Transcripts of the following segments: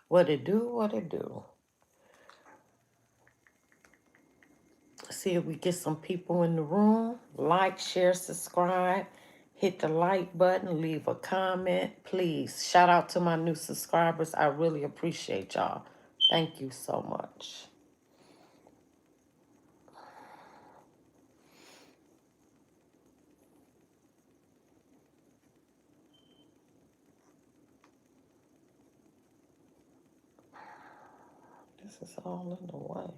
What it do? What it do? See if we get some people in the room. Like, share, subscribe. Hit the like button. Leave a comment. Please. Shout out to my new subscribers. I really appreciate y'all. Thank you so much. This is all in the way.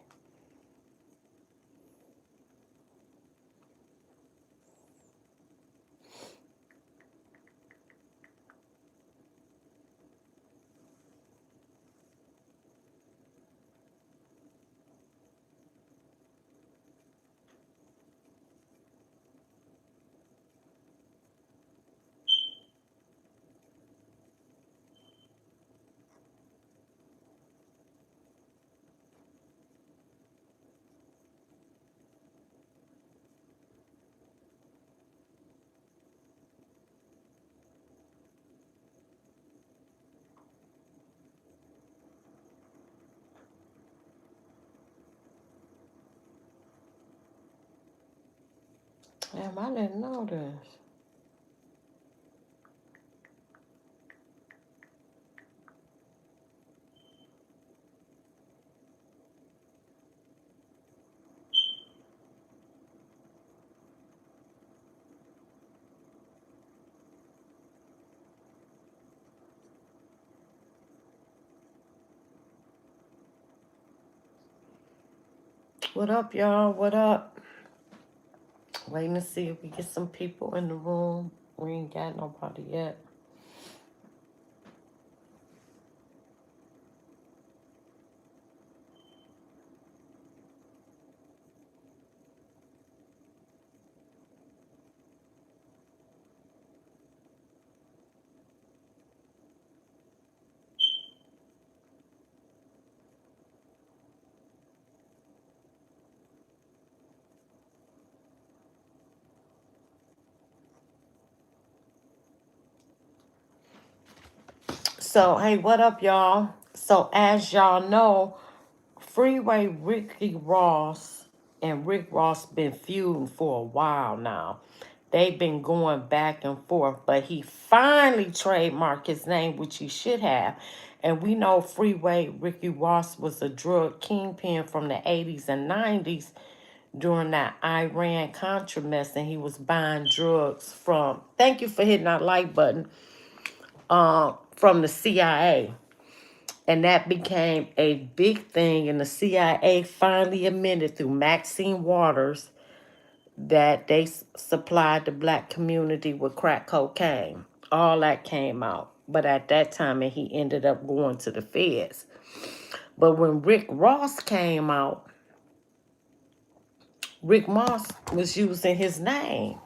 Damn, I didn't know this. What up, y'all? What up? Waiting to see if we get some people in the room. We ain't got nobody yet. So, hey, what up, y'all? So, as y'all know, Freeway, Ricky Ross, and Rick Ross been feuding for a while now. They've been going back and forth, but he finally trademarked his name, which he should have. And we know Freeway, Ricky Ross was a drug kingpin from the 80s and 90s during that Iran-Contra mess, and he was buying drugs from, thank you for hitting that like button, from the CIA. And that became a big thing, and the CIA finally admitted through Maxine Waters that they supplied the black community with crack cocaine. All that came out. But at that time, and he ended up going to the feds. But when Rick Ross came out, Rick Ross was using his name.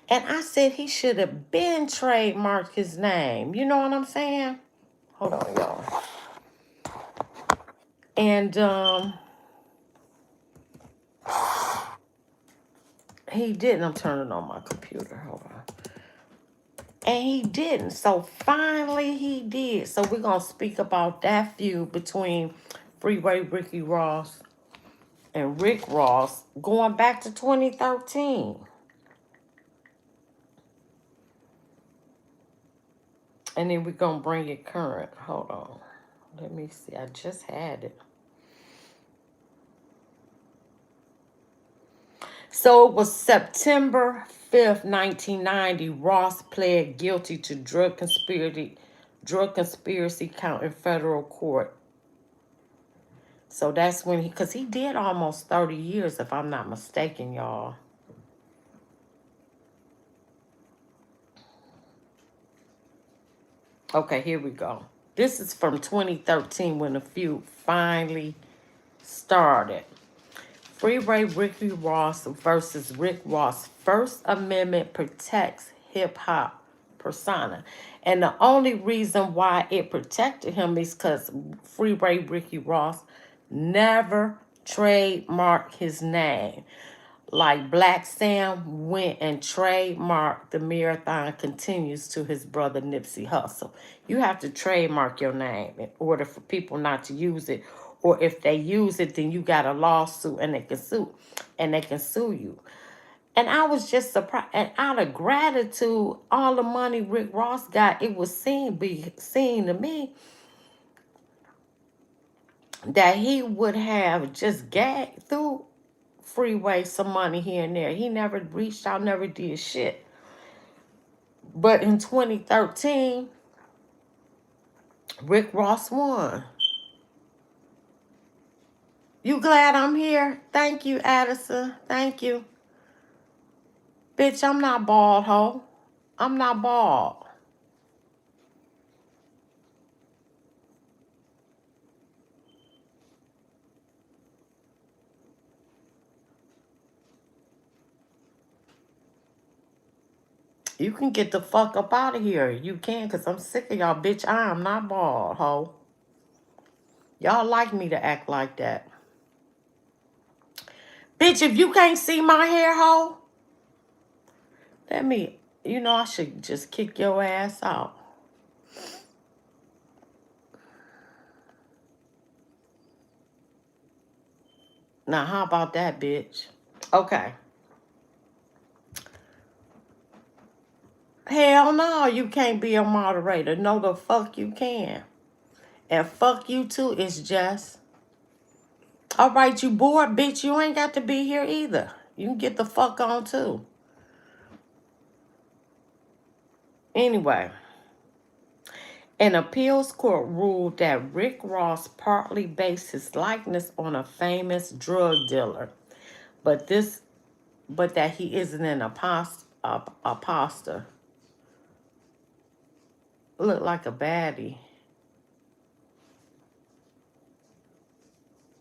And I said he should have been trademarked his name. You know what I'm saying? Hold on, y'all. And he didn't. I'm turning on my computer. Hold on. And he didn't. So finally he did. So we're going to speak about that feud between Freeway Ricky Ross and Rick Ross going back to 2013. And then we're going to bring it current. Hold on. Let me see. I just had it. So it was September 5th, 1990. Ross pled guilty to drug conspiracy count in federal court. So that's when because he did almost 30 years, if I'm not mistaken, y'all. Okay, here we go. This is from 2013 when the feud finally started. Freeway Ricky Ross versus Rick Ross. First Amendment protects hip hop persona. And the only reason why it protected him is because Freeway Ricky Ross never trademarked his name. like Black Sam went and trademarked the marathon continues to his brother Nipsey Hussle. You have to trademark your name in order for people not to use it. Or if they use it, then you got a lawsuit and they can sue you. And I was just surprised. And out of gratitude, all the money Rick Ross got, it was seen to me that he would have just gagged through Freeway some money here and there. He never reached out, never did shit. But in 2013, Rick Ross won. You glad I'm here? Thank you, Addison. Thank you. Bitch, I'm not bald, ho. I'm not bald. You can get the fuck up out of here. You can, because I'm sick of y'all. Bitch, I am not bald, ho. Y'all like me to act like that. Bitch, if you can't see my hair, ho, I should just kick your ass out. Now, how about that, bitch? Okay. Hell no, you can't be a moderator. No, the fuck you can. And fuck you too, it's just. All right, you bored, bitch. You ain't got to be here either. You can get the fuck on too. Anyway, an appeals court ruled that Rick Ross partly based his likeness on a famous drug dealer, but that he isn't an apostle. Look like a baddie.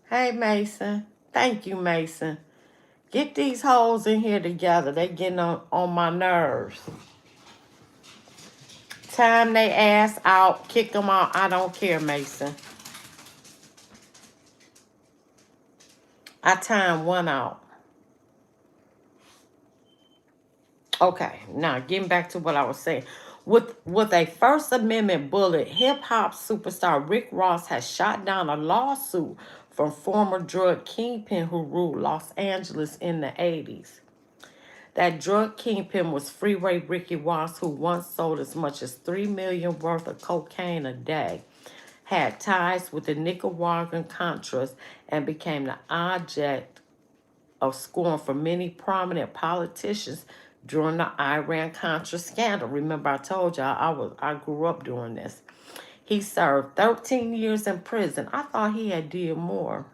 Hey, Mason. Thank you, Mason. Get these hoes in here together. They getting on my nerves. Time they ass out. Kick them out. I don't care, Mason. I timed one out. Okay, now getting back to what I was saying. With a First Amendment bullet, hip-hop superstar Rick Ross has shot down a lawsuit from former drug kingpin who ruled Los Angeles in the 80s. That drug kingpin was Freeway Ricky Ross, who once sold as much as $3 million worth of cocaine a day, had ties with the Nicaraguan Contras, and became the object of scorn for many prominent politicians during the Iran-Contra scandal. Remember, I told y'all I grew up doing this. He served 13 years in prison. I thought he had did more.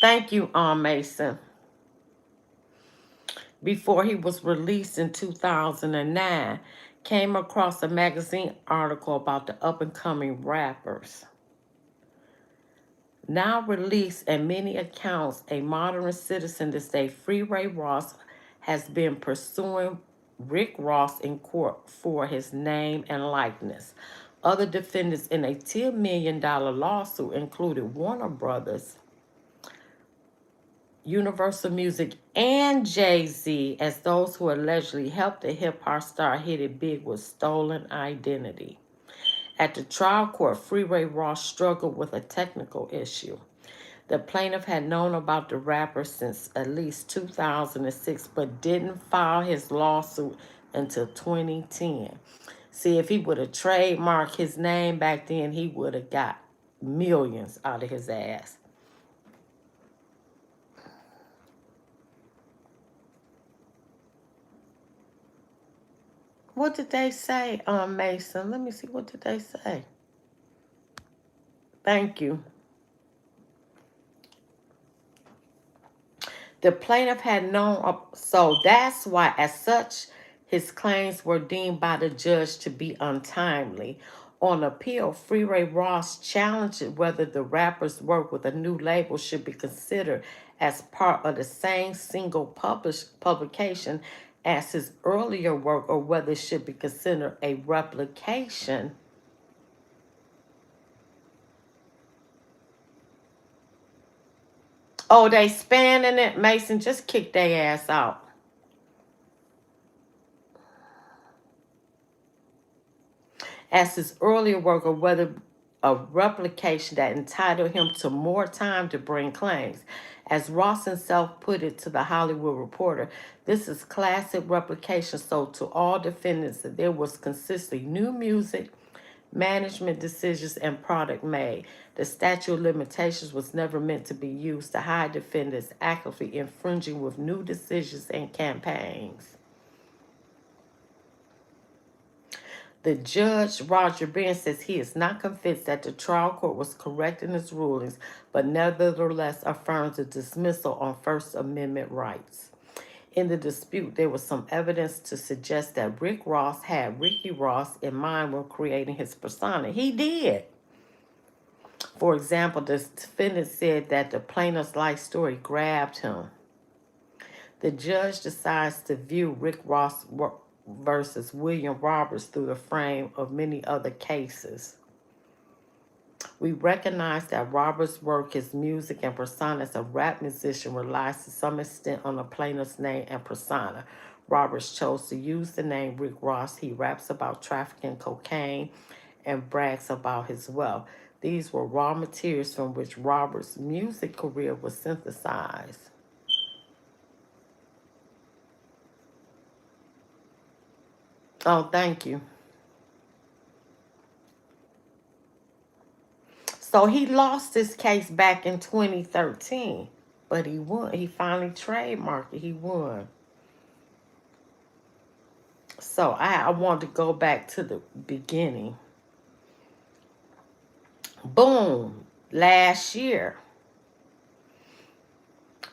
Thank you, Mason. Before he was released in 2009, came across a magazine article about the up-and-coming rappers. Now released in many accounts, a modern citizen this day, Freeway Ross, has been pursuing Rick Ross in court for his name and likeness. Other defendants in a $10 million lawsuit included Warner Brothers, Universal Music, and Jay-Z as those who allegedly helped the hip-hop star hit it big with stolen identity. At the trial court, Freeway Ross struggled with a technical issue. The plaintiff had known about the rapper since at least 2006, but didn't file his lawsuit until 2010. See, if he would have trademarked his name back then, he would have got millions out of his ass. What did they say, Mason? Let me see. What did they say? Thank you. The plaintiff had known, so that's why, as such, his claims were deemed by the judge to be untimely. On appeal, Freeway Ross challenged whether the rapper's work with a new label should be considered as part of the same single publication as his earlier work, or whether it should be considered a replication Oh, they spanning it? Mason, just kick their ass out. As his earlier work, or whether a replication that entitled him to more time to bring claims. As Ross himself put it to the Hollywood Reporter, this is classic replication. So to all defendants, that there was consistently new music, management decisions, and product made. The statute of limitations was never meant to be used to hide defendants actively infringing with new decisions and campaigns. The judge, Roger Ben, says he is not convinced that the trial court was correct in its rulings, but nevertheless affirms the dismissal on First Amendment rights. In the dispute, there was some evidence to suggest that Rick Ross had Ricky Ross in mind when creating his persona. He did. For example, the defendant said that the plaintiff's life story grabbed him. The judge decides to view Rick Ross versus William Roberts through the frame of many other cases. We recognize that Roberts' work, his music, and persona as a rap musician relies to some extent on the plaintiff's name and persona. Roberts chose to use the name Rick Ross. He raps about trafficking cocaine and brags about his wealth. These were raw materials from which Roberts' music career was synthesized. Oh, thank you. So he lost this case back in 2013, but he won. He finally trademarked it. He won. So I want to go back to the beginning. Boom. Last year,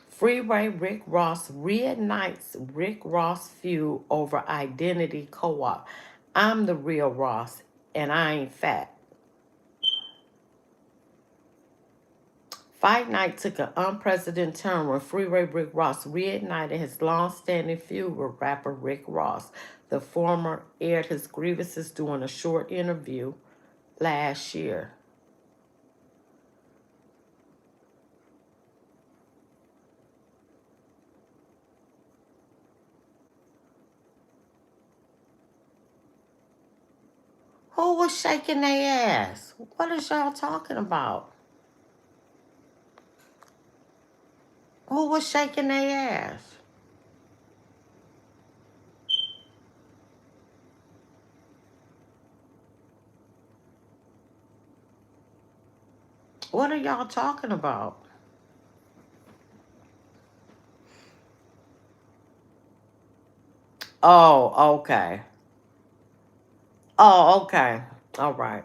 Freeway Rick Ross reignites Rick Ross feud over identity co-op. I'm the real Ross, and I ain't fat. Fight Night took an unprecedented turn when Freeway Rick Ross reignited his long-standing feud with rapper Rick Ross. The former aired his grievances during a short interview last year. Who was shaking their ass? What is y'all talking about? Who was shaking their ass? What are y'all talking about? Oh, okay. Oh, okay. All right.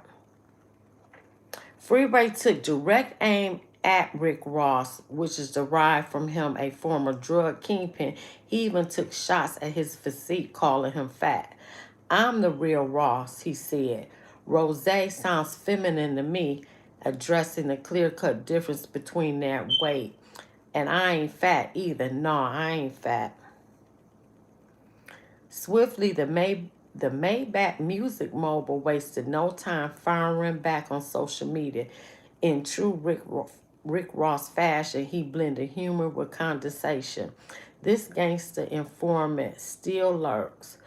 Freeway took direct aim at Rick Ross, which is derived from him, a former drug kingpin. He even took shots at his physique, calling him fat. I'm the real Ross, he said. Rose sounds feminine to me, addressing the clear-cut difference between that weight. And I ain't fat either. No, I ain't fat. Swiftly, the Maybach music mogul wasted no time firing back on social media. In true Rick Ross fashion, he blended humor with condescension. This gangster informant still lurks.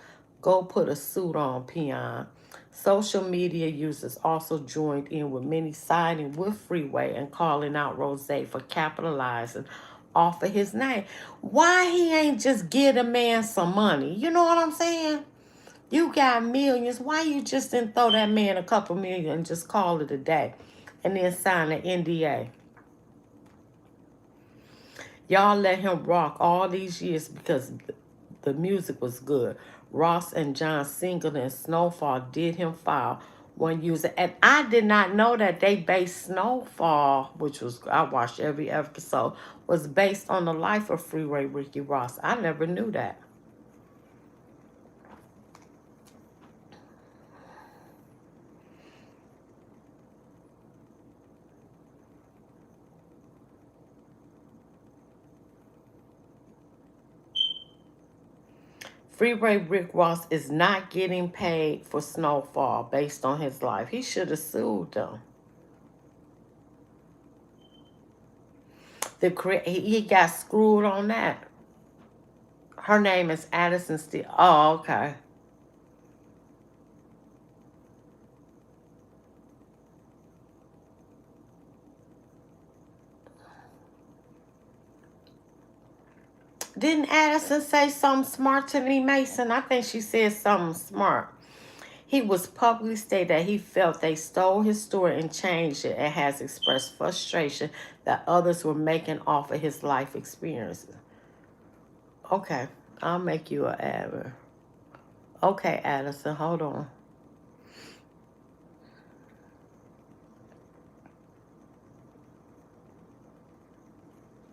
Go put a suit on, peon. Social media users also joined in, with many siding with Freeway and calling out Rose for capitalizing off of his name. Why he ain't just give the man some money? You know what I'm saying? You got millions. Why you just didn't throw that man a couple million and just call it a day and then sign an NDA? Y'all let him rock all these years because the music was good. Ross and John Singleton and Snowfall did him foul one user. And I did not know that they based Snowfall, which was, I watched every episode, was based on the life of Freeway Ricky Ross. I never knew that. Freeway Rick Ross is not getting paid for Snowfall based on his life. He should have sued them. He got screwed on that. Her name is Addison Steele. Oh, okay. Didn't Addison say something smart to Lee Mason? I think she said something smart. He was publicly stated that he felt they stole his story and changed it, and has expressed frustration that others were making off of his life experiences. Okay, I'll make you an admin. Okay, Addison, hold on.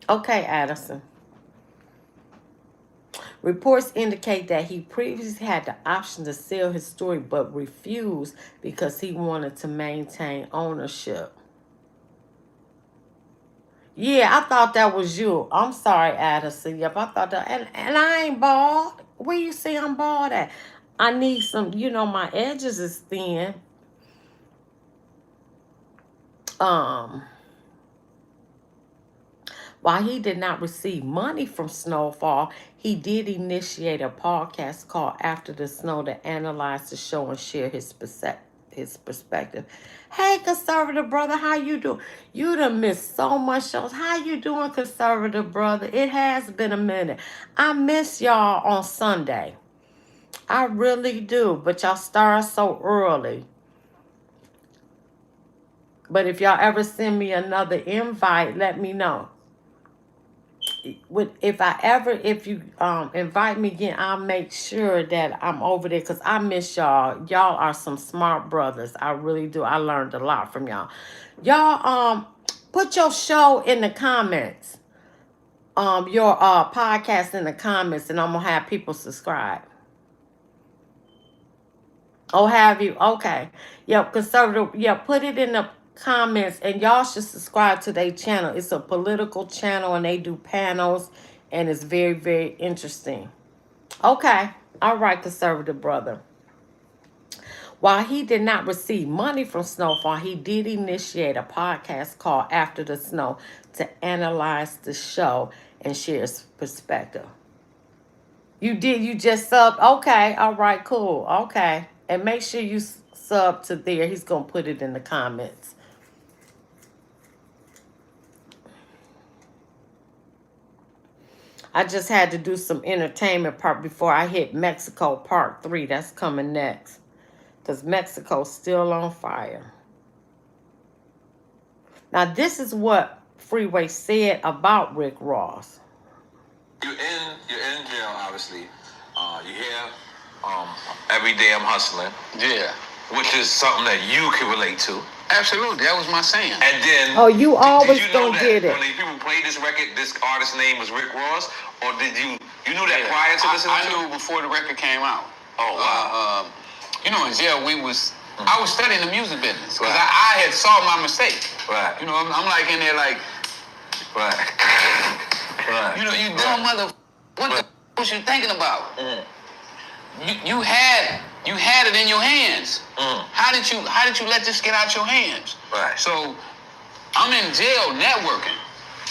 Okay, Addison. Reports indicate that he previously had the option to sell his story but refused because he wanted to maintain ownership. Yeah, I thought that was you. I'm sorry, Addison. Yep, I thought that. And I ain't bald. Where you see I'm bald at? I need some, my edges is thin. Um, While he did not receive money from Snowfall, he did initiate a podcast called After the Snow to analyze the show and share his perspective. Hey, conservative brother, how you doing? You done missed so much shows. How you doing, conservative brother? It has been a minute. I miss y'all on Sunday. I really do, but y'all start so early. But if y'all ever send me another invite, let me know. If you invite me again, I'll make sure that I'm over there, because I miss y'all. Y'all are some smart brothers. I really do. I learned a lot from y'all. Y'all put your show in the comments. Your podcast in the comments, and I'm gonna have people subscribe. Oh, have you? Okay. Yep, conservative. Yeah, put it in the comments, and y'all should subscribe to their channel. It's a political channel, and they do panels, and it's very, very interesting. Okay. All right, conservative brother. While he did not receive money from Snowfall, he did initiate a podcast called After the Snow to analyze the show and share his perspective. You did? You just subbed? Okay. All right, cool. Okay. And make sure you sub to there. He's going to put it in the comments. I just had to do some entertainment part before I hit Mexico Part 3. That's coming next. Because Mexico's still on fire. Now, this is what Freeway said about Rick Ross. You're in jail, obviously. You hear every day I'm hustling. Yeah. Which is something that you can relate to. Absolutely, that was my saying. And then, you always did you know gonna that get it. when people played this record, this artist's name was Rick Ross, or did you knew that prior to listening I to it? knew before the record came out. Oh wow. In jail I was studying the music business because Right. I had saw my mistake. Right. I'm like in there like, Right. Right. you dumb mother. What the was you thinking about? Mm. You had it in your hands. Mm. How did you let this get out your hands? Right. So I'm in jail networking.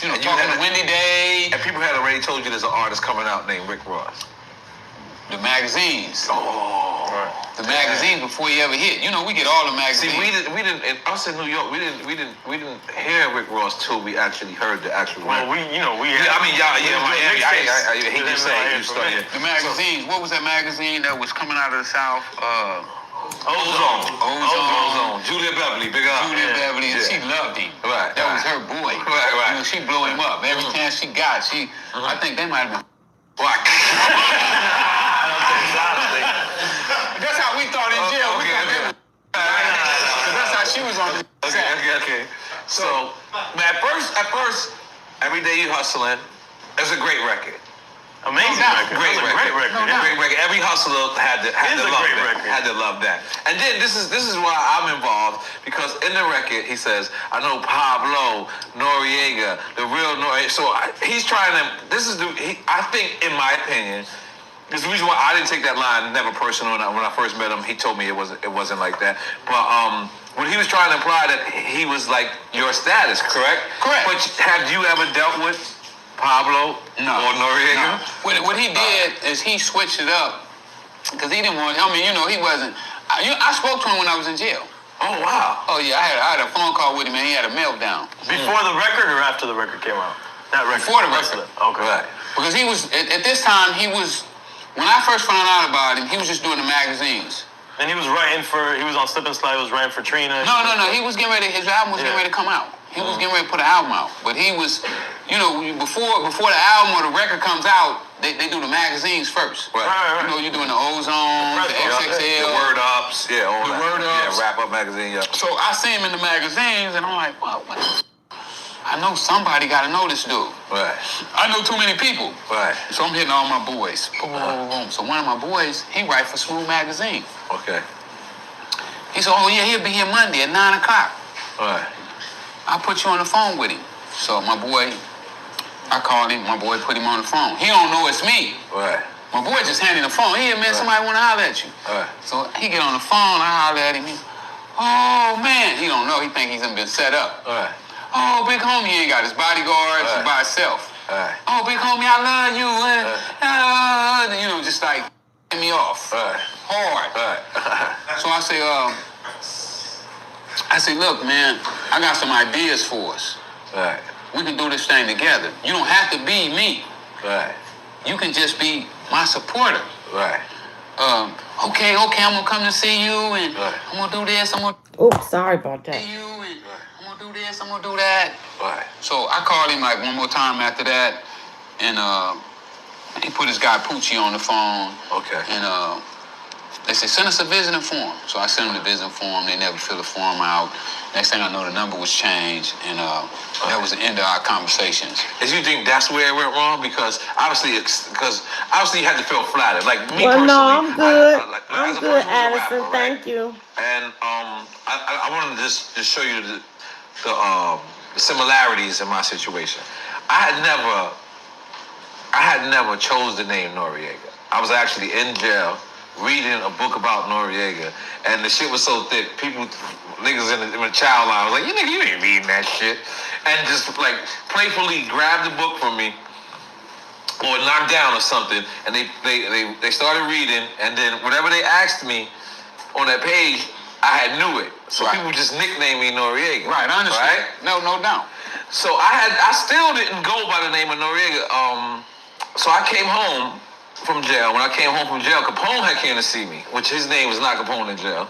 And you Talking had to Wendy Day, And people had already told you there's an artist coming out named Rick Ross. the magazines. Oh. Right. The magazines before he ever hit. We get all the magazines. See, we didn't. In us in New York, we didn't hear Rick Ross till we actually heard the actual. Well, record. Yeah, I mean, Miami. I hate to say you studied The magazines. What was that magazine that was coming out of the South? Ozone. Julia Beverly, big up. Julia Beverly, and she loved him. Right. That was her boy. Right. She blew him up every chance she got. I think they might have been. Right. That's how we thought in jail. Okay. That's how she was on the set. Okay. So, at first, every day you hustling. It's a great record. Amazing record. Great record. No doubt. Great record. Every hustler had to love great that. record. Had to love that. And then this is why I'm involved, because in the record he says, I know Pablo Noriega, the real Noriega. So he's trying to. I think, in my opinion, There's the reason why I didn't take that line, never personal. When I first met him, he told me it wasn't like that. But when he was trying to imply that he was like your status, correct? Correct. But have you ever dealt with Pablo or Noriega? No. What he did is he switched it up because he didn't want. I mean, he wasn't. I spoke to him when I was in jail. Oh wow. Oh yeah, I had a phone call with him and he had a meltdown. Before the record or after the record came out? That record. Before the record. Okay. Right. Because he was at this time he was. When I first found out about him, he was just doing the magazines. And he was on Slip and Slide, he was writing for Trina. No. He was getting ready, his album was getting ready to come out. He was getting ready to put an album out. But he was, before the album or the record comes out, they do the magazines first. Right. You're doing the Ozone, the XXL. The Word Ups, all the that. Word Ups. Yeah, Wrap Up magazine, yeah. So I see him in the magazines, and I'm like, what? I know somebody got to know this dude. Right. I know too many people. Right. So I'm hitting all my boys. Boom, boom, boom. So one of my boys, he write for Smooth Magazine. Okay. He said, oh yeah, he'll be here Monday at 9 o'clock. Right. I'll put you on the phone with him. So my boy, I called him, my boy put him on the phone. He don't know it's me. Right. My boy just handing the phone. Here, man, somebody want to holler at you. Right. So he get on the phone, I holler at him. Oh man, he don't know. He think he's been set up. Right. Oh, big homie, he ain't got his bodyguards, he's by himself. Right. Oh, big homie, I love you. Just like me off. Right. Hard. Right. So I say, look, man, I got some ideas for us. Right. We can do this thing together. You don't have to be me. Right. You can just be my supporter. Right. Okay, I'm gonna come to see you, and I'm gonna do this. I'm gonna. Oops, sorry about that. See you, and I'm gonna do this. I'm gonna do that. Right. So I called him like one more time after that, and he put his guy Poochie on the phone. Okay. And they said, send us a visiting form. So I sent them the visiting form. They never filled the form out. Next thing I know, the number was changed, and that was the end of our conversations. Did you think that's where it went wrong? Because obviously you had to feel flattered. Like me Well, personally. no, I'm good. I'm good, Addison. Thank you. And I wanted to just show you the similarities in my situation. I had never chose the name Noriega. I was actually in jail reading a book about Noriega, and the shit was so thick, niggas in the child line was like, you ain't reading that shit. And just like playfully grabbed the book from me or knocked down or something, and they started reading, and then whatever they asked me on that page, I had knew it. So people just nicknamed me Noriega. Right, I understand. Right? No doubt. So I still didn't go by the name of Noriega. So I came home from jail. When I came home from jail, Capone had came to see me, which his name was not Capone in jail.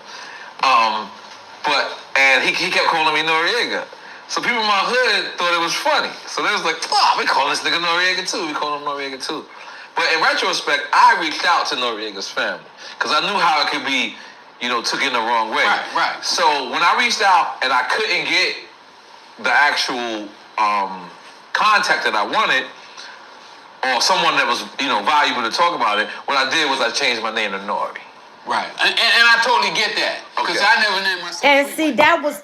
And he kept calling me Noriega. So people in my hood thought it was funny. So they was like, we call this nigga Noriega too. We call him Noriega too. But in retrospect, I reached out to Noriega's family because I knew how it could be, took in the wrong way. Right. So when I reached out and I couldn't get the actual contact that I wanted, or someone that was, valuable to talk about it, what I did was I changed my name to Nori. Right. And I totally get that. Because I never named myself. And see, that was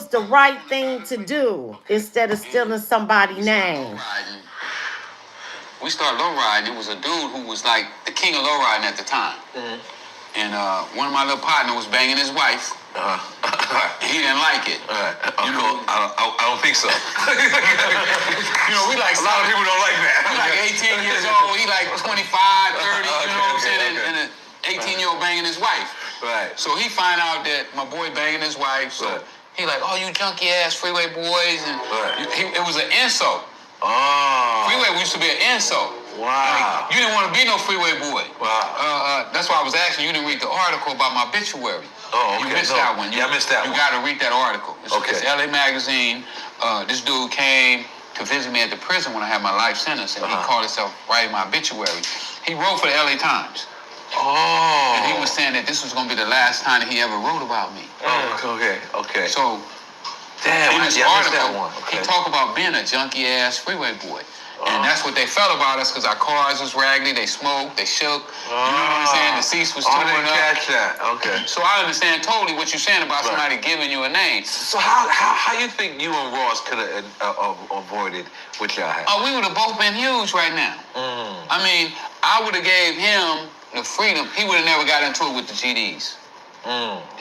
the right thing to do instead of stealing somebody's name. We started low riding. It was a dude who was like the king of low riding at the time. Mm-hmm. And one of my little partners was banging his wife. He didn't like it. I don't think so. We like a lot of people don't like that. We like 18 years old. He like 25, 30. You know what I'm saying? And an 18-year-old banging his wife. Right. So he find out that my boy banging his wife. So he like, oh, you junky ass Freeway boys, and it was an insult. Oh. Freeway used to be an insult. Wow. Like, you didn't want to be no Freeway boy. Wow. That's why I was asking you to read the article about my obituary. Oh, okay. You missed that one. I missed that one. You got to read that article. It's LA Magazine. This dude came to visit me at the prison when I had my life sentence, and he called himself writing my obituary. He wrote for the LA Times. Oh. And he was saying that this was going to be the last time that he ever wrote about me. Oh, okay. So, damn, in this article, he talked about being a junky ass Freeway boy. And that's what they felt about us, because our cars was raggedy, they smoked, they shook. You know what I'm saying? The seats was torn up. I didn't catch that. Okay. So I understand totally what you're saying about somebody giving you a name. So how you think you and Ross could have avoided what y'all had? Oh, we would have both been huge right now. I mean, I would have gave him the freedom, he would have never got into it with the GDs.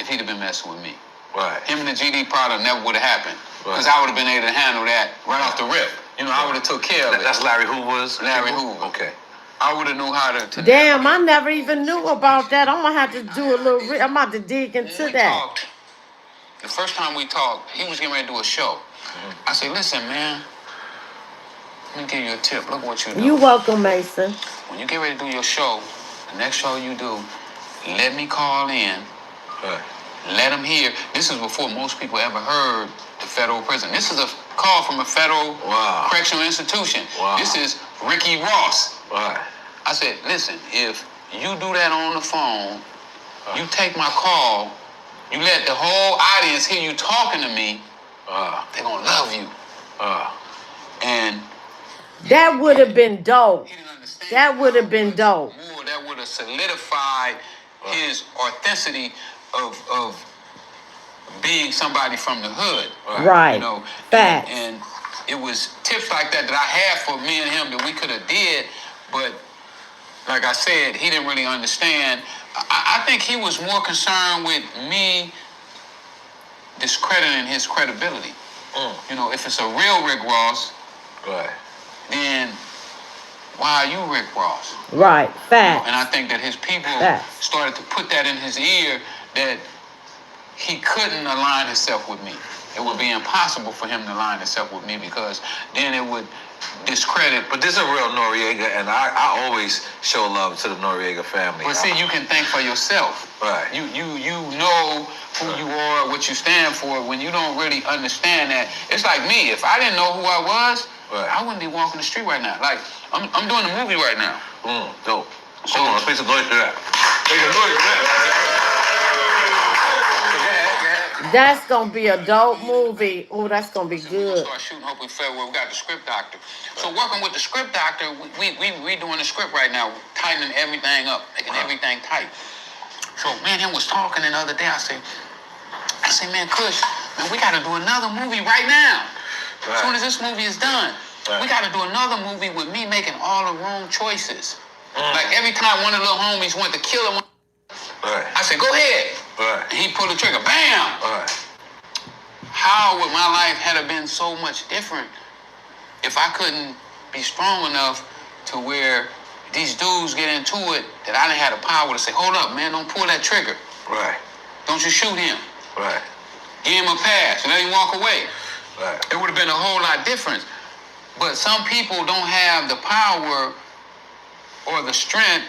If he'd have been messing with me. Right. Him and the GD product never would have happened. Because I would have been able to handle that right off the rip. You know, I would have took care of it. That's Larry Hoover's? Larry Hoover. Okay. I would have knew how to Damn, I never even knew about that. I'm gonna have to do a little. I'm about to dig into that. The first time we talked, he was getting ready to do a show. I said, listen, man, let me give you a tip. Look what you do. You welcome, Mason. When you get ready to do your show, the next show you do, let me call in. Right. Let them hear. This is before most people ever heard the federal prison. This is a call from a federal correctional institution. Wow. This is Ricky Ross. Right. I said, listen, if you do that on the phone, you take my call, you let the whole audience hear you talking to me, they're going to love you. And that would have been dope. he didn't understand. That would have been dope. That would have solidified his authenticity of being somebody from the hood. Right. You know, Facts. And it was tips like that I had for me and him that we could have did, but like I said, he didn't really understand. I think he was more concerned with me discrediting his credibility. You know, if it's a real Rick Ross, then why are you Rick Ross? Right, facts. And I think that his people started to put that in his ear that he couldn't align himself with me. It would be impossible for him to align himself with me because then it would discredit. But this is a real Noriega, and I always show love to the Noriega family. But see, you can think for yourself. Right. You know who you are, what you stand for. When you don't really understand that, it's like me. If I didn't know who I was, I wouldn't be walking the street right now. Like I'm doing a movie right now. Dope. So let's make some noise for that. Make some noise for that. That's gonna be a dope movie. Oh, that's gonna be good. Start shooting. Hopefully February. We got the script doctor. So working with the script doctor, we redoing the script right now, tightening everything up, making everything tight. So me and him was talking the other day. I said, man, Kush, man, we got to do another movie right now. As soon as this movie is done, we got to do another movie with me making all the wrong choices. Like every time one of the little homies went to kill him, I said, go ahead. And he pulled the trigger. Bam! How would my life have been so much different if I couldn't be strong enough to where these dudes get into it that I didn't have the power to say, hold up, man, don't pull that trigger. Don't you shoot him. Give him a pass and let him walk away. It would have been a whole lot different. But some people don't have the power or the strength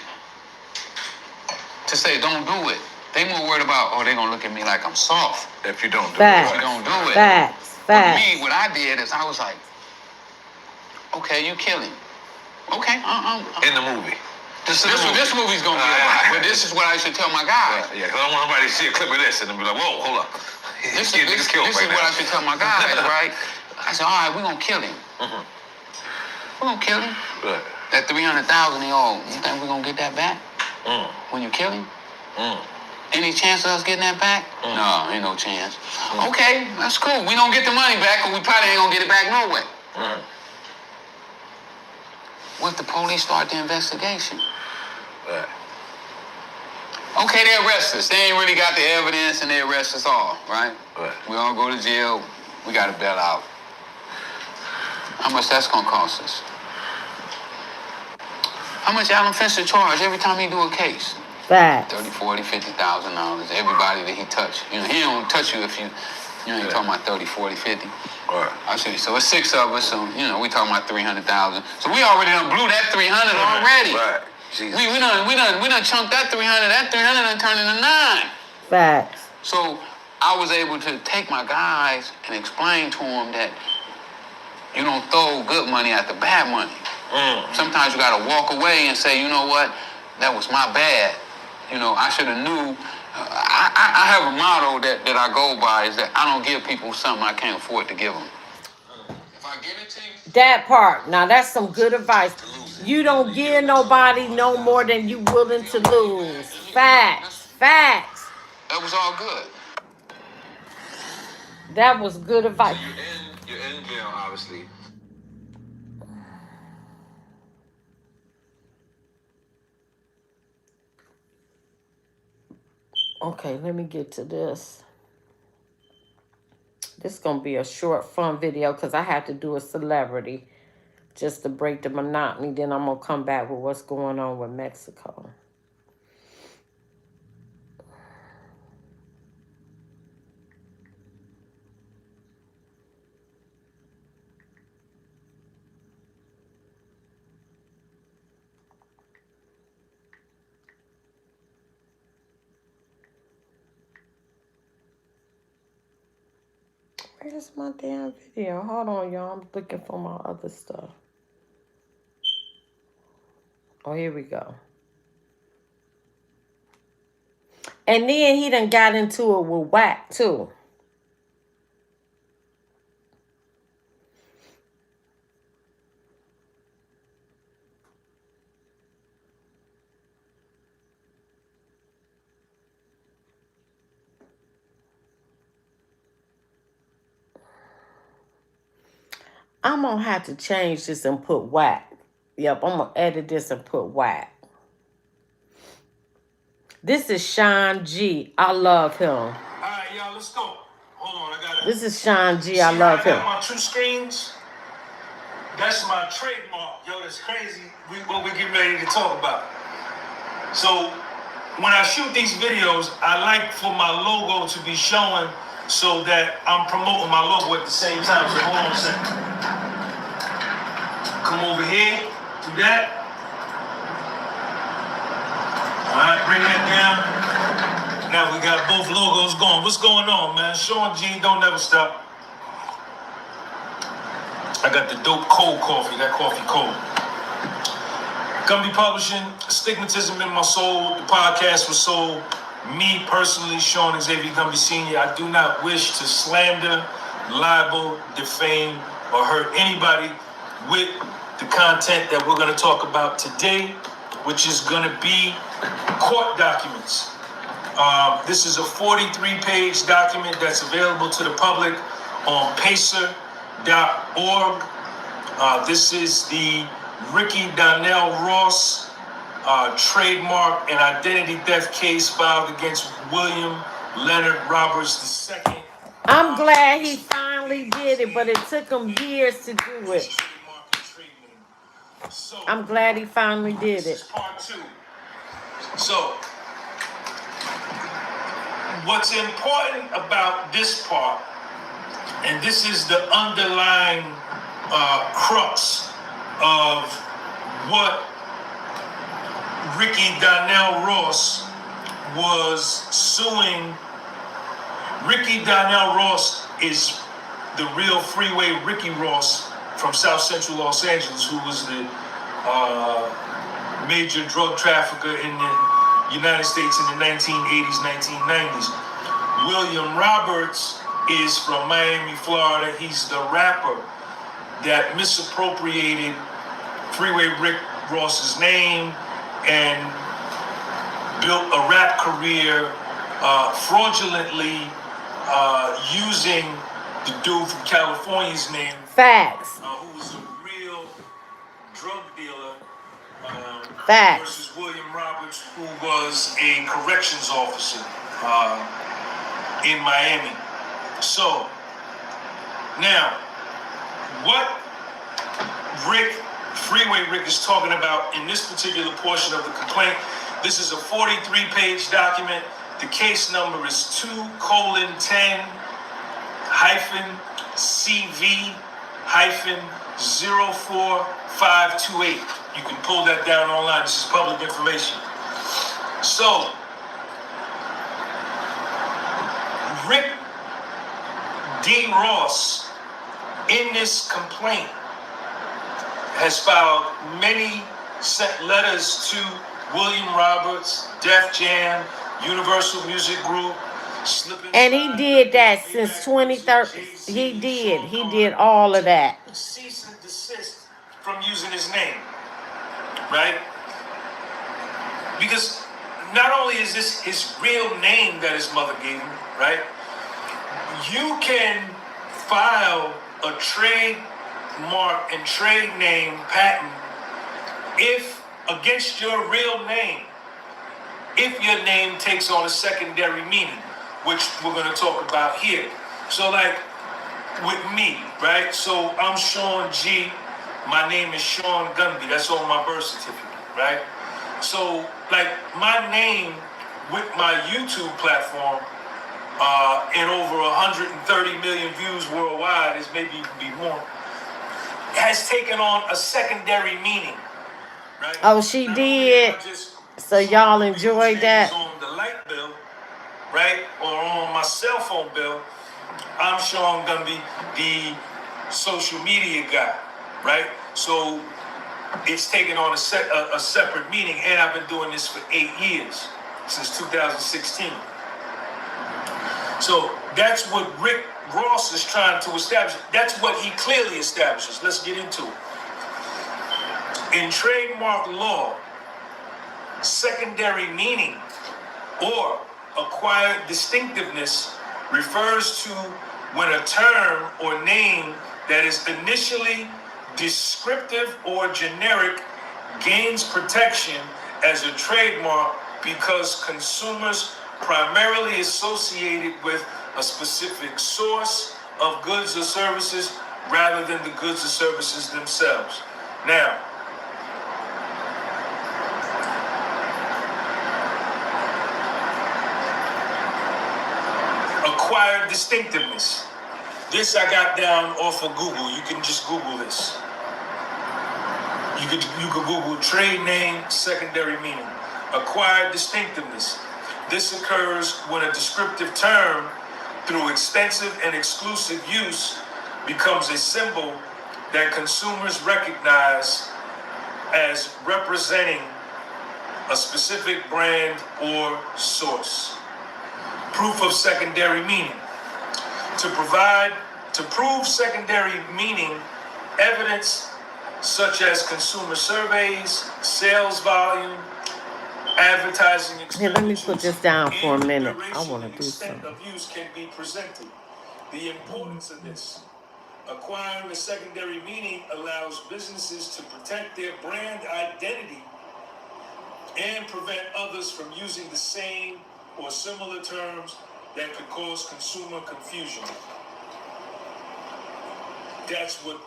to say, don't do it. They more worried about, they're going to look at me like I'm soft. If you don't do Facts. it. If you don't do it. Facts. For me, what I did is I was like, okay, you kill him. Okay, in the movie. This movie's going to be about. But this is what I should tell my guys. Yeah, because I don't want nobody to see a clip of this and then be like, whoa, hold up. This is what I should tell my guys, right? I said, all right, we're going to kill him. We're going to kill him. That $300,000 he owed, you think we're going to get that back? When you kill him? Any chance of us getting that back? No, ain't no chance. Okay, that's cool. We don't get the money back, but we probably ain't gonna get it back no way. What if the police start the investigation? Okay, they arrest us. They ain't really got the evidence and they arrest us all, right? We all go to jail. We got to bail out. How much that's gonna cost us? How much Alan Finster charge every time he do a case? Facts. $30,000, $40,000, $50,000. Everybody that he touch. You know, he don't touch you if you ain't talking about 30, 40, 50. I see. So it's 6 of us. So we talking about 300,000. So we already done blew that 300 already. We done chunked that 300. That 300 done turned into 9. Facts. So I was able to take my guys and explain to them that you don't throw good money at the bad money. Sometimes you gotta walk away and say, you know what, that was my bad. I should have knew. I have a motto that I go by is that I don't give people something I can't afford to give them. If I give it to you, that part. Now that's some good advice. You don't give nobody no more than you willing to lose. Facts. Facts. That was all good. That was good advice. You're in jail, obviously. Okay, let me get to this. This is going to be a short, fun video because I have to do a celebrity just to break the monotony. Then I'm going to come back with what's going on with Mexico. Where's my damn video? Hold on, y'all. I'm looking for my other stuff. Oh, here we go. And then he done got into it with Whack, too. I'm going to have to change this and put Whack. Yep, I'm going to edit this and put Whack. This is Sean G. I love him. All right, y'all, let's go. Hold on, I got it. This is Sean G. I love him. I got my two screens. That's my trademark. Yo, that's crazy. What we getting ready to talk about. So, when I shoot these videos, I like for my logo to be showing so that I'm promoting my logo at the same time. So, hold on a second. Come over here. Do that. All right, bring that down. Now we got both logos going. What's going on, man? Sean G, don't never stop. I got the dope cold coffee. That coffee cold. Gumby Publishing, Stigmatism in My Soul. The podcast was sold. Me personally, Sean Xavier Gumby Sr. I do not wish to slander, libel, defame, or hurt anybody with the content that we're going to talk about today, which is going to be court documents. This is a 43-page document that's available to the public on pacer.org. This is the Ricky Donnell Ross trademark and identity theft case filed against William Leonard Roberts II. I'm glad he finally did it, but it took him years to do it. I'm glad he finally did it. Part two. So, what's important about this part, and this is the underlying crux of what Ricky Donnell Ross was suing. Ricky Donnell Ross is the real Freeway Ricky Ross from South Central Los Angeles, who was the major drug trafficker in the United States in the 1980s, 1990s. William Roberts is from Miami, Florida. He's the rapper that misappropriated Freeway Rick Ross's name and built a rap career fraudulently using the dude from California's name. Facts. Who was a real drug dealer. Facts. Versus William Roberts, who was a corrections officer in Miami. So, now, what Freeway Rick is talking about in this particular portion of the complaint, this is a 43-page document. The case number is 2:10-CV-04528. You can pull that down online. This is public information. So, Rick D. Ross, in this complaint, has filed many sent letters to William Roberts, Def Jam, Universal Music Group, and he did that since 2013. He did all of that. Cease and desist from using his name, right? Because not only is this his real name that his mother gave him, right? You can file a trademark and trade name patent if against your real name, if your name takes on a secondary meaning, which we're going to talk about here. So like with me, right? So I'm Sean G. My name is Sean Gunby. That's on my birth certificate, right? So like my name with my YouTube platform, in over 130 million views worldwide, is maybe even be more, has taken on a secondary meaning, right? Oh, she did. So y'all enjoyed that. On the light bill, right, or on my cell phone bill, I'm Sean Gumby, the social media guy, right? So it's taken on a separate meaning, and I've been doing this for 8 years, since 2016. So that's what Rick Ross is trying to establish. That's what he clearly establishes. Let's get into it. In trademark law, secondary meaning or acquired distinctiveness refers to when a term or name that is initially descriptive or generic gains protection as a trademark because consumers primarily associate it with a specific source of goods or services rather than the goods or services themselves. Now, acquired distinctiveness. This I got down off of Google. You can just Google this. You could Google trade name, secondary meaning. Acquired distinctiveness. This occurs when a descriptive term, through extensive and exclusive use, becomes a symbol that consumers recognize as representing a specific brand or source. Proof of secondary meaning. To prove secondary meaning, evidence such as consumer surveys, sales volume, advertising expenditures. Here, let me put this down for a minute. I want to do something. Of use can be presented. The importance of this. Acquiring a secondary meaning allows businesses to protect their brand identity and prevent others from using the same or similar terms that could cause consumer confusion. That's what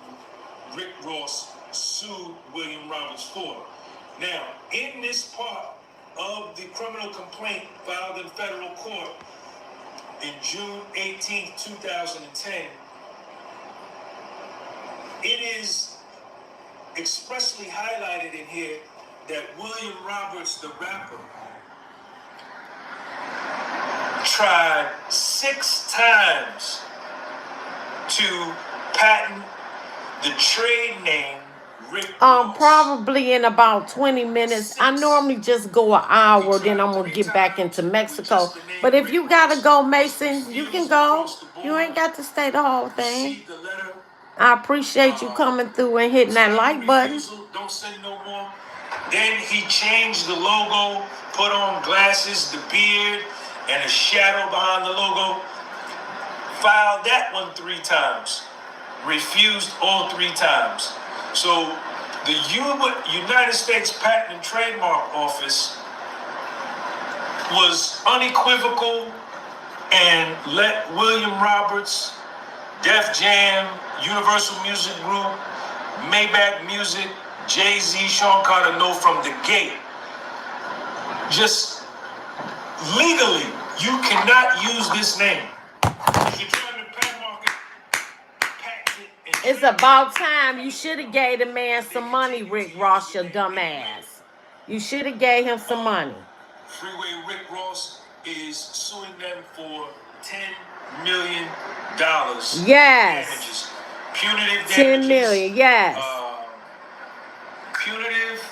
Rick Ross sued William Roberts for. Now, in this part of the criminal complaint filed in federal court in June 18, 2010, it is expressly highlighted in here that William Roberts, the rapper, tried 6 times to patent the trade name Rick Ross. Probably in about 20 minutes. I normally just go an hour, then I'm gonna get back into Mexico. But if you gotta go, Mason, you can go. You ain't got to stay the whole thing. I appreciate you coming through and hitting that like button. Don't send no more. Then he changed the logo, put on glasses, the beard, and a shadow behind the logo. Filed that one 3 times. Refused all 3 times. So the United States Patent and Trademark Office was unequivocal and let William Roberts, Def Jam, Universal Music Group, Maybach Music, Jay-Z, Sean Carter know from the gate. Just legally, you cannot use this name. If you're trying to patent it, it's about time. You should have gave the man some money, Rick Ross, your dumb ass. You should have gave him some money. Freeway Rick Ross is suing them for $10 million. Yes. Damages. Punitive damages. 10 million, yes. Punitive,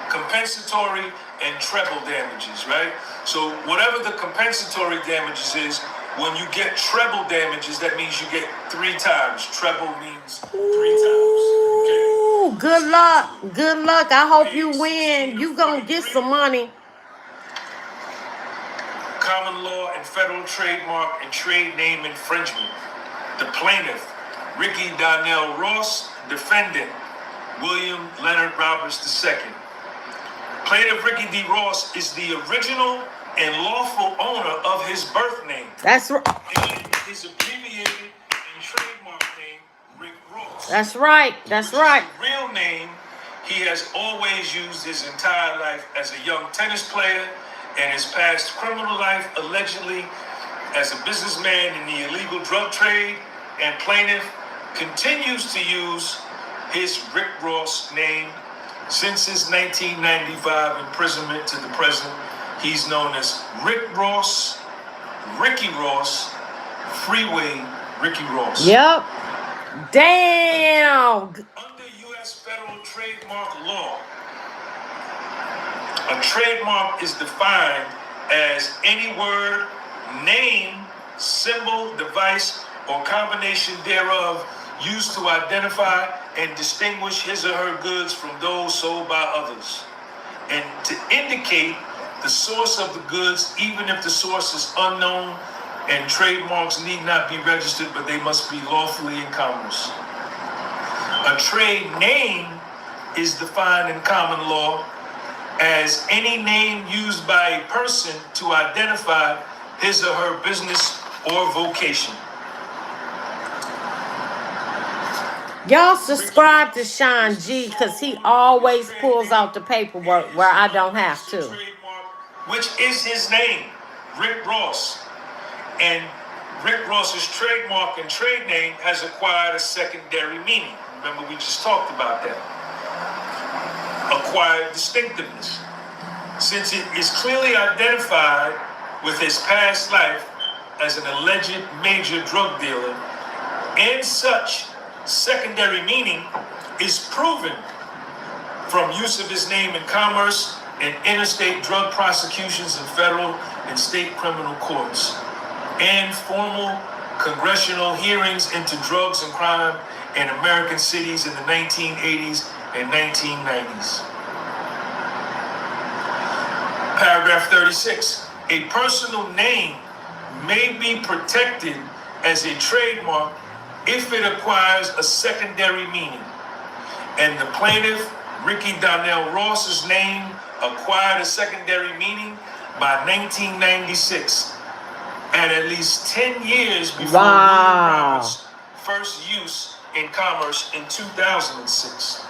compensatory, and treble damages, right? So whatever the compensatory damages is, when you get treble damages, that means you get 3 times. Treble means 3 times. Okay? Ooh, good luck. Good luck. I hope you win. You gonna get some money. Common law and federal trademark and trade name infringement. The plaintiff, Ricky Donnell Ross. Defendant, William Leonard Roberts II. Plaintiff Ricky D. Ross is the original and lawful owner of his birth name. That's right. And his abbreviated and trademark name, Rick Ross. That's right. That's right. His real name he has always used his entire life as a young tennis player, and his past criminal life allegedly as a businessman in the illegal drug trade, and plaintiff continues to use his Rick Ross name since his 1995 imprisonment to the present. He's known as Rick Ross, Ricky Ross, Freeway Ricky Ross. Yep. Damn. Under U.S. federal trademark law, a trademark is defined as any word, name, symbol, device, or combination thereof used to identify and distinguish his or her goods from those sold by others, and to indicate the source of the goods, even if the source is unknown, and trademarks need not be registered, but they must be lawfully in commerce. A trade name is defined in common law as any name used by a person to identify his or her business or vocation. Y'all subscribe to Sean G because he always pulls out the paperwork where I don't have to. Which is his name, Rick Ross. And Rick Ross's trademark and trade name has acquired a secondary meaning. Remember, we just talked about that. Acquired distinctiveness. Since it is clearly identified with his past life as an alleged major drug dealer, and such secondary meaning is proven from use of his name in commerce and interstate drug prosecutions in federal and state criminal courts, and formal congressional hearings into drugs and crime in American cities in the 1980s and 1990s. Paragraph 36. A personal name may be protected as a trademark if it acquires a secondary meaning. And the plaintiff, Ricky Donnell Ross's name, acquired a secondary meaning by 1996, at least 10 years before William Roberts' first use in commerce in 2006.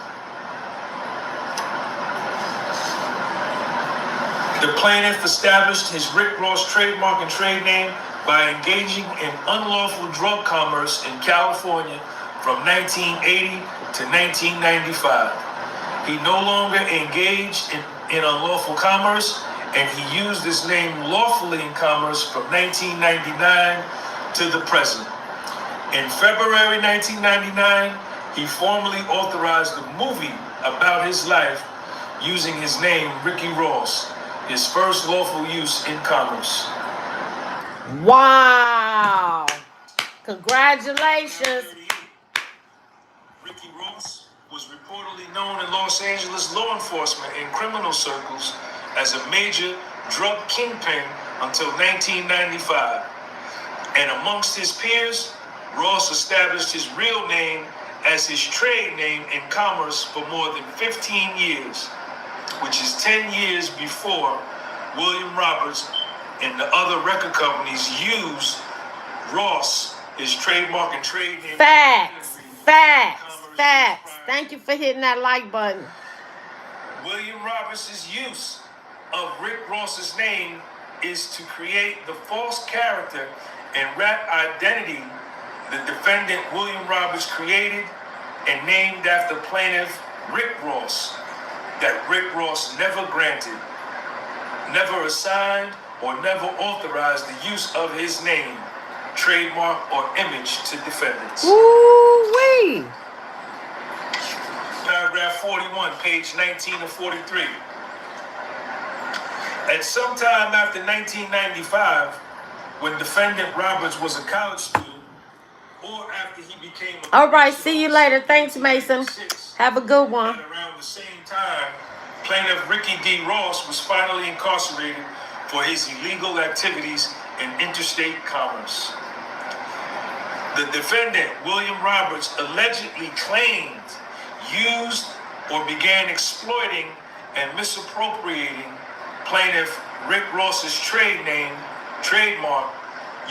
The plaintiff established his Rick Ross trademark and trade name by engaging in unlawful drug commerce in California from 1980 to 1995. He no longer engaged in unlawful commerce, and he used his name lawfully in commerce from 1999 to the present. In February 1999, he formally authorized a movie about his life using his name, Ricky Ross, his first lawful use in commerce. Wow! Congratulations. Ricky Ross was reportedly known in Los Angeles law enforcement and criminal circles as a major drug kingpin until 1995. And amongst his peers, Ross established his real name as his trade name in commerce for more than 15 years, which is 10 years before William Roberts and the other record companies used Ross, his trademark and trade name. Facts. Thank you for hitting that like button. William Roberts' use of Rick Ross's name is to create the false character and rap identity the defendant William Roberts created and named after plaintiff Rick Ross, that Rick Ross never granted, never assigned, or never authorized the use of his name, trademark, or image to defendants. Ooh-wee. Paragraph 41, page 19 of 43. At some time after 1995, when defendant Roberts was a college student, or after he became a... All right, see you later. Thanks, Mason. Have a good one. At around the same time, plaintiff Ricky D. Ross was finally incarcerated for his illegal activities in interstate commerce. The defendant, William Roberts, allegedly claimed, used, or began exploiting and misappropriating plaintiff Rick Ross's trademark,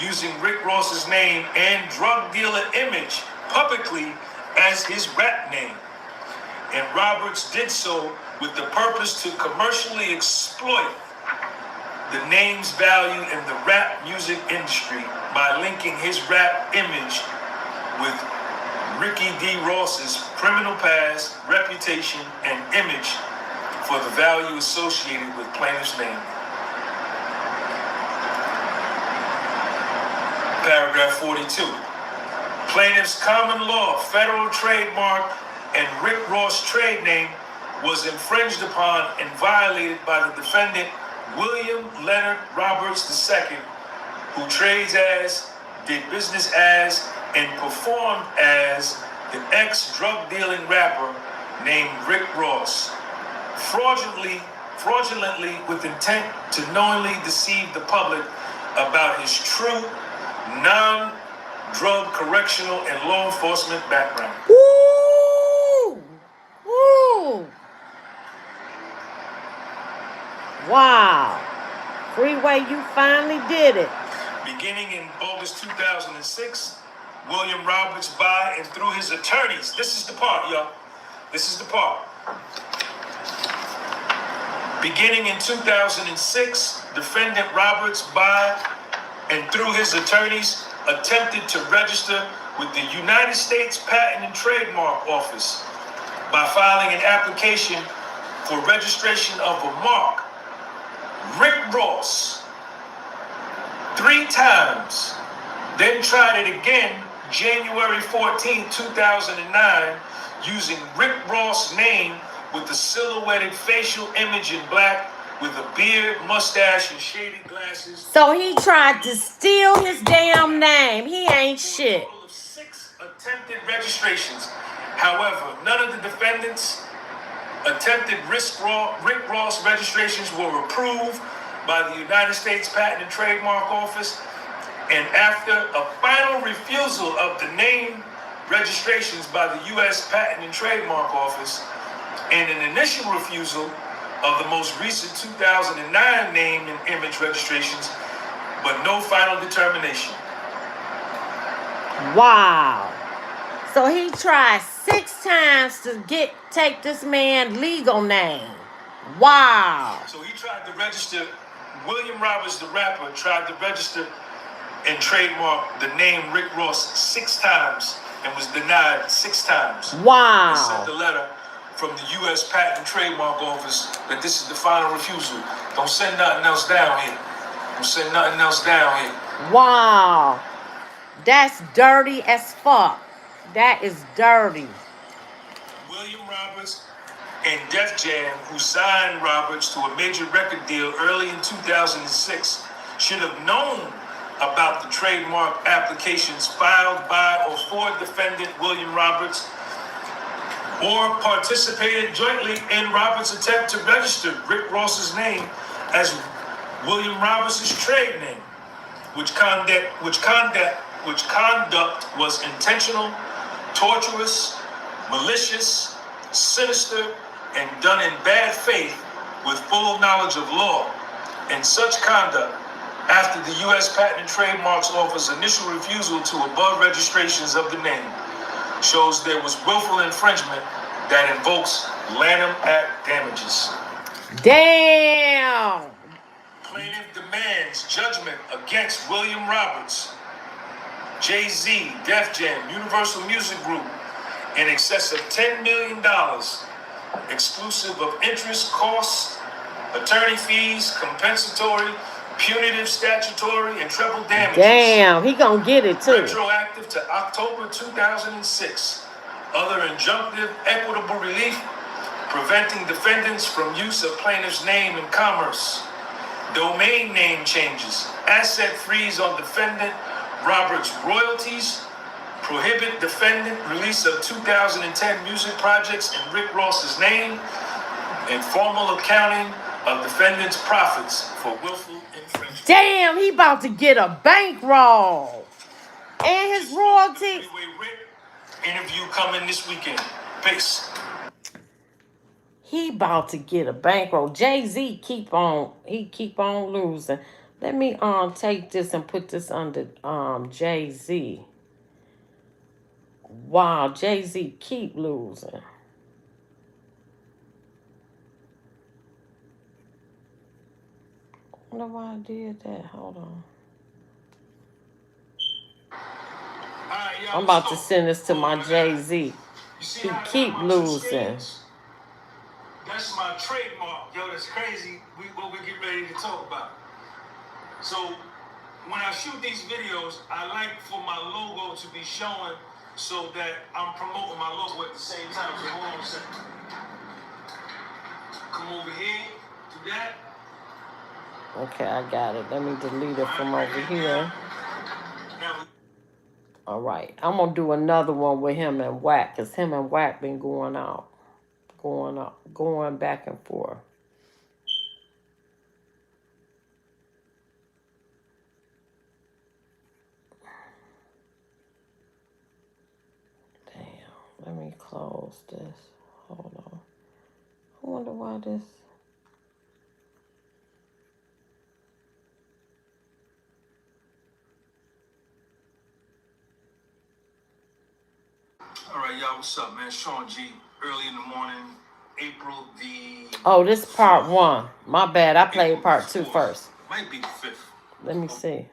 using Rick Ross's name and drug dealer image publicly as his rap name. And Roberts did so with the purpose to commercially exploit the name's value in the rap music industry by linking his rap image with Ricky D. Ross's criminal past, reputation, and image for the value associated with plaintiff's name. Paragraph 42. Plaintiff's common law, federal trademark, and Rick Ross trade name was infringed upon and violated by the defendant William Leonard Roberts II, who trades as, did business as, and performed as the ex-drug dealing rapper named Rick Ross, fraudulently with intent to knowingly deceive the public about his true non-drug correctional and law enforcement background. Woo! Woo! Wow. Freeway, you finally did it. Beginning in August 2006, William Roberts, by and through his attorneys. This is the part, y'all. This is the part. Beginning in 2006, defendant Roberts, by and through his attorneys, attempted to register with the United States Patent and Trademark Office by filing an application for registration of a mark, Rick Ross, 3 times, then tried it again January 14, 2009, using Rick Ross' name with the silhouetted facial image in black with a beard, mustache, and shaded glasses. So he tried to steal his damn name. He ain't shit. A total of 6 attempted registrations. However, none of the defendants' attempted Rick Ross registrations were approved by the United States Patent and Trademark Office, and after a final refusal of the name registrations by the U.S. Patent and Trademark Office, and an initial refusal of the most recent 2009 name and image registrations, but no final determination. Wow. So he tried 6 times to take this man's legal name. Wow. So he tried to register, William Roberts, the rapper, tried to register and trademark the name Rick Ross 6 times and was denied 6 times. Wow. They sent a letter from the U.S. Patent and Trademark Office that this is the final refusal. Don't send nothing else down here. Don't send nothing else down here. Wow. That's dirty as fuck. That is dirty. William Roberts and Def Jam, who signed Roberts to a major record deal early in 2006, should have known about the trademark applications filed by or for defendant William Roberts, or participated jointly in Roberts' attempt to register Rick Ross's name as William Roberts' trade name, which conduct was intentional, tortuous, malicious, sinister, and done in bad faith with full knowledge of law. And such conduct, after the U.S. Patent and Trademark Office's initial refusal to above registrations of the name, shows there was willful infringement that invokes Lanham Act damages. Damn. Plaintiff demands judgment against William Roberts, Jay-Z, Def Jam, Universal Music Group, in excess of $10 million, exclusive of interest, costs, attorney fees, compensatory, punitive, statutory, and treble damages. Damn, he gonna get it too. Retroactive to October 2006. Other injunctive, equitable relief, preventing defendants from use of plaintiff's name in commerce. Domain name changes. Asset freeze on defendant Roberts' royalties. Prohibit defendant release of 2010 music projects in Rick Ross's name. And formal accounting of defendant's profits for willful infringement. Damn, he about to get a bankroll. And his royalties. Freeway Rick interview coming this weekend. Peace. He about to get a bankroll. Jay-Z keep on losing. Let me take this and put this under Jay-Z. Wow, Jay-Z keep losing. I wonder why I did that. Hold on. I'm about to send this to my Jay-Z. He keep losing. That's my trademark. Yo, that's crazy. What we get ready to talk about. So when I shoot these videos, I like for my logo to be showing so that I'm promoting my logo at the same time. So hold on a second. Come over here, do that. Okay, I got it. Let me delete it from over here. All right, I'm gonna do another one with him and Wack, cause him and Wack been going back and forth. Damn, let me close this. Hold on. I wonder why this. All right, y'all, what's up, man? Sean G, early in the morning, April the... Oh, this part 1. My bad, I played part 2 first. Might be the 5th. Let me see.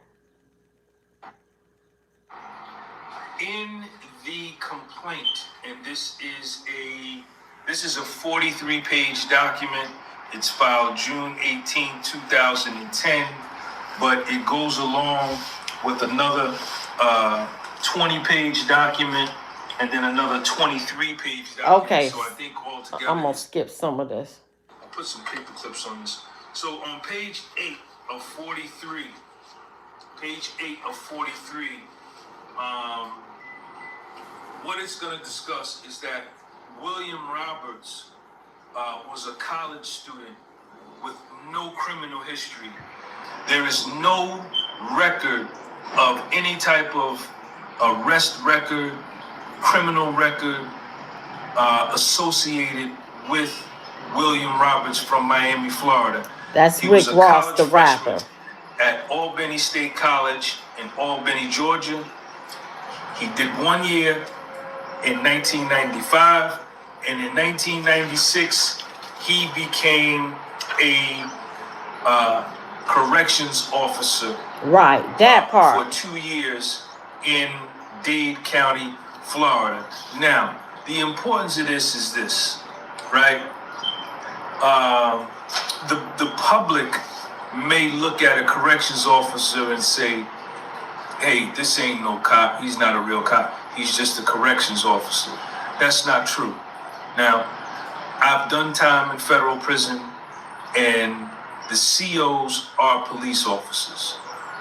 In the complaint, and this is a 43-page document. It's filed June 18, 2010, but it goes along with another 20-page document and then another 23-page document. Okay, So I think altogether, I'm gonna skip some of this. I'll put some paper clips on this. So on page 8 of 43, what it's going to discuss is that William Roberts was a college student with no criminal history. There is no record of any type of arrest record, criminal record associated with William Roberts from Miami, Florida. That's Rick Ross, the rapper. At Albany State College in Albany, Georgia. He did 1 year in 1995, and in 1996, he became a corrections officer. Right, that part. For 2 years in Dade County, Florida. Now, the importance of this is this, right? The public may look at a corrections officer and say, hey, this ain't no cop. He's not a real cop. He's just a corrections officer. That's not true. Now, I've done time in federal prison, and the COs are police officers.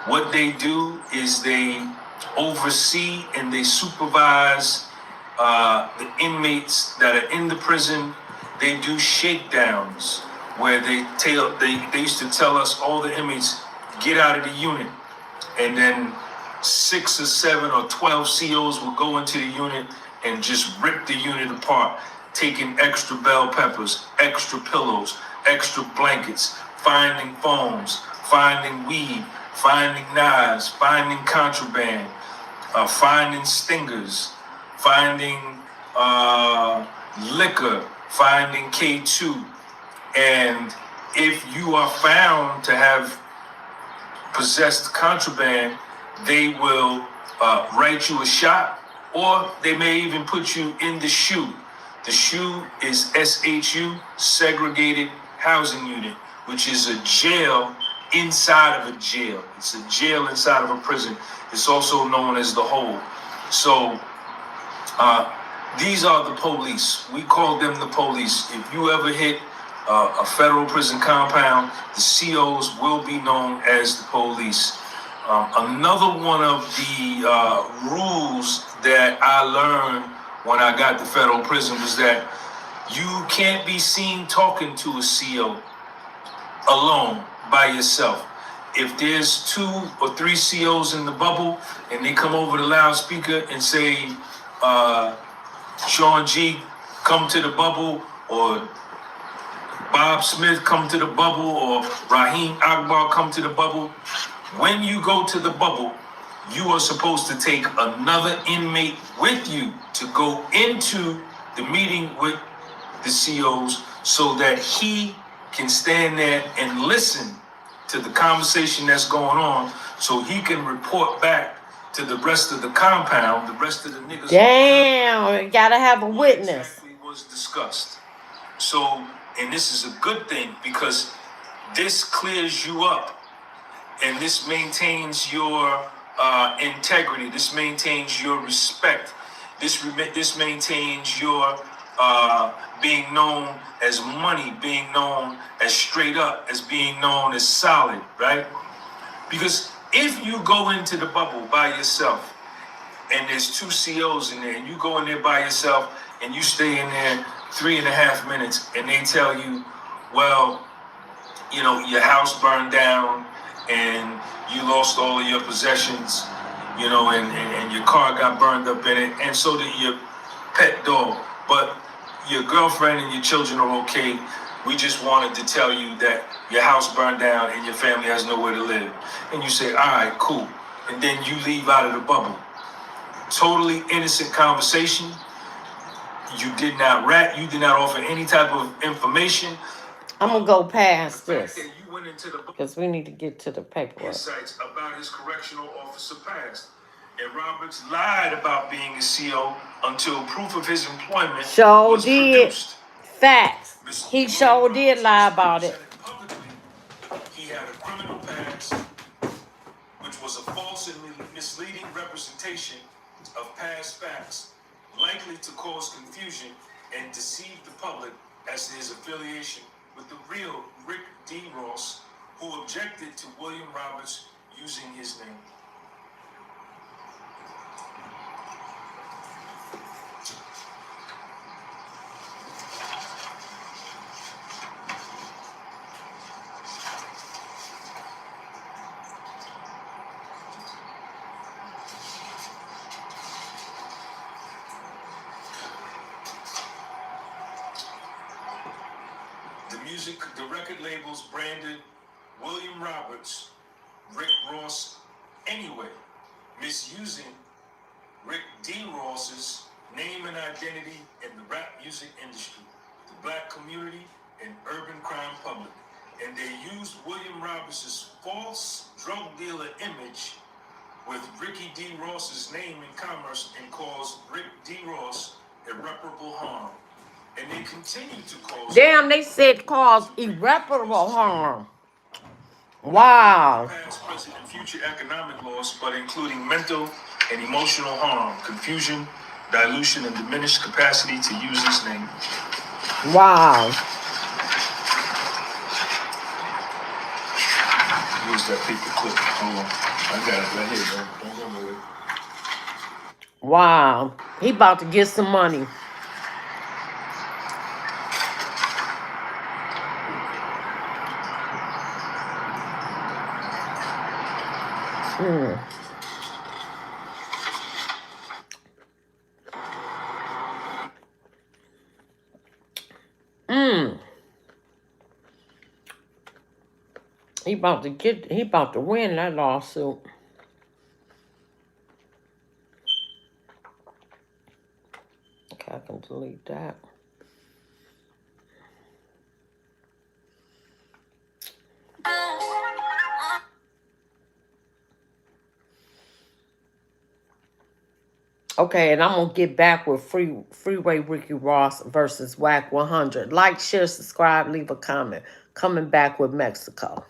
What they do is they oversee and they supervise the inmates that are in the prison. They do shakedowns where they used to tell us, all the inmates, get out of the unit. And then 6 or 7 or 12 COs will go into the unit and just rip the unit apart, taking extra bell peppers, extra pillows, extra blankets, finding phones, finding weed, finding knives, finding contraband, finding stingers, finding liquor, finding K2. And if you are found to have possessed contraband, they will write you a shot, or they may even put you in the SHU. The SHU is SHU, Segregated Housing Unit, which is a jail inside of a jail. It's a jail inside of a prison. It's also known as the hole. So these are the police. We call them the police. If you ever hit a federal prison compound, the COs will be known as the police. Another one of the rules that I learned when I got to federal prison was that you can't be seen talking to a CO alone by yourself. If there's 2 or 3 COs in the bubble and they come over the loudspeaker and say, Sean G, come to the bubble, or Bob Smith come to the bubble or Raheem Akbar come to the bubble. When you go to the bubble, you are supposed to take another inmate with you to go into the meeting with the COs so that he can stand there and listen to the conversation that's going on so he can report back to the rest of the compound, the rest of the niggas. Damn, you gotta have a witness. Exactly was discussed. So, and this is a good thing because this clears you up and this maintains your integrity. This maintains your respect. This maintains your being known as money, being known as straight up, as being known as solid, right? Because if you go into the bubble by yourself and there's 2 COs in there and you go in there by yourself and you stay in there 3.5 minutes and they tell you, well, you know, your house burned down and you lost all of your possessions, you know, and your car got burned up in it, and so did your pet dog. But your girlfriend and your children are okay. We just wanted to tell you that your house burned down and your family has nowhere to live. And you say, all right, cool. And then you leave out of the bubble. Totally innocent conversation. You did not rat. You did not offer any type of information. I'm gonna go past this because we need to get to the paperwork. Insights about his correctional officer past, and Roberts lied about being a CO until proof of his employment was produced. Facts. He sure did lie about it. He had a criminal past, which was a false and misleading representation of past facts, likely to cause confusion and deceive the public as to his affiliation with the real Rick D. Ross, who objected to William Roberts using his name. The record labels branded William Roberts, Rick Ross anyway, misusing Rick D. Ross's name and identity in the rap music industry, the black community, and urban crime public. And they used William Roberts' false drug dealer image with Ricky D. Ross's name in commerce and caused Rick D. Ross irreparable harm. And they continue to cause. Damn, they said cause irreparable harm. Wow. Past, present, and future economic loss, but including mental and emotional harm, confusion, dilution, and diminished capacity to use his name. Wow. Use that paper clip. Hold on. I got it right here, bro. Don't go nowhere. Wow. He about to get some money. He about to win that lawsuit. Okay, I can delete that. Okay, and I'm going to get back with Freeway Ricky Ross versus Whack 100. Like, share, subscribe, leave a comment. Coming back with Mexico.